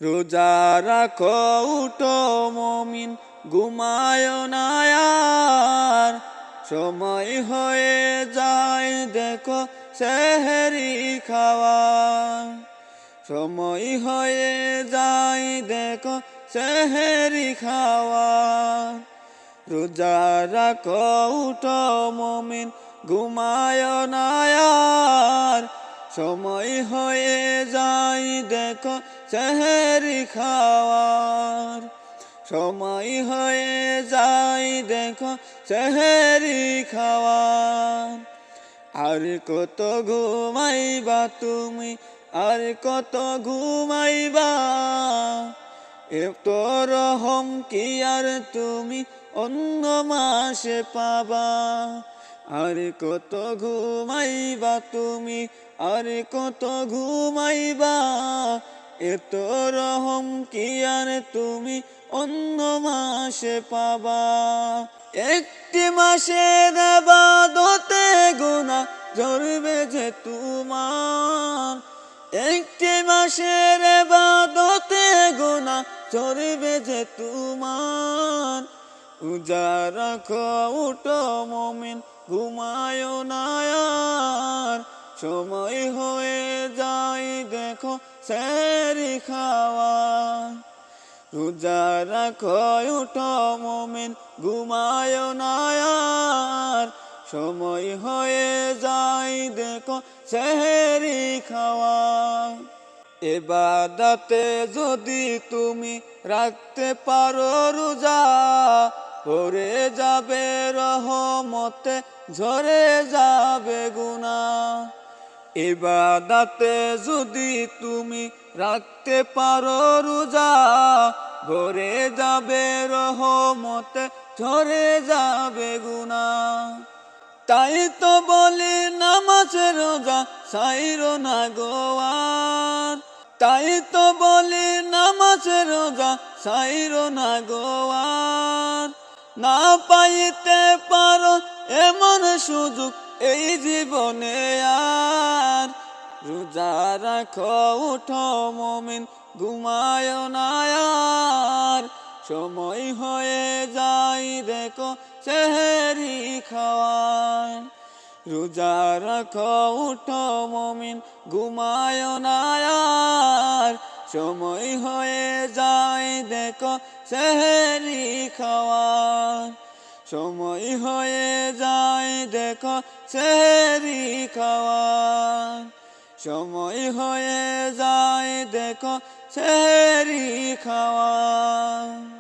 রোজা রাখো উঠো মুমিন ঘুমায় না আর, সময় হয়ে যায় দেখো সেহরি খাওয়া। সময় হয়ে যায় দেখো সেহরি খাওয়া। রোজা রাখো উঠো মুমিন ঘুমায় না আর, সময় হয়ে যায় দেখো সেহরি খাওয়ার। সময় হয়ে যায় দেখো সেহরি খাওয়ার। আর কত ঘুমাইবা তুমি, আর কত ঘুমাইবা, এত রহম কি আর তুমি অন্য মাসে পাবা। আর কত ঘুমাইবা তুমি, আর কত ঘুমাইবা, এত রহম কি আর তুমি অন্য মাসে পাবা। একটি মাসের ইবাদতে গুনাহ ঝরবে যে তোমার, একটি মাসের ইবাদতে গুনাহ ঝরবে যে তোমার। রোজা রাখো উঠো মুমিন ঘুমায় না আর, সময় হয়ে যায় দেখো সেহরি খাওয়া। রোজা রাখো উঠো মুমিন ঘুমায় না আর, সময় হয়ে যায় দেখো সেহরি খাওয়া। ইবাদতে যদি তুমি রাখতে পারো রোজা, ভরে যাবে রহমতে ঝরে যাবে গুনাহ। ইবাদতে যদি তুমি রাখতে পারো রোজা, ভরে যাবে রহমতে ঝরে যাবে গুনাহ। তাই তো বলি নামাজ রোজা ছাইরো না গো আর, তাই তো বলি নামাজ রোজা ছাইরো না গো আর। না পাইতে পারো এমন সুযোগ এই জীবনে আর, রোজা রাখো উঠো মুমিন ঘুমায় না আর, সময় হয়ে যায় দেখো সেহরি খাওয়ার। রোজা রাখো উঠো মুমিন ঘুমায় না আর, সময় হয়ে যায় দেখো সেহরি খাওয়ার। সময় হয়ে যায় দেখো সেহরি খাওয়ার। সময় হয়ে যায় দেখো সেহরি খাওয়ার।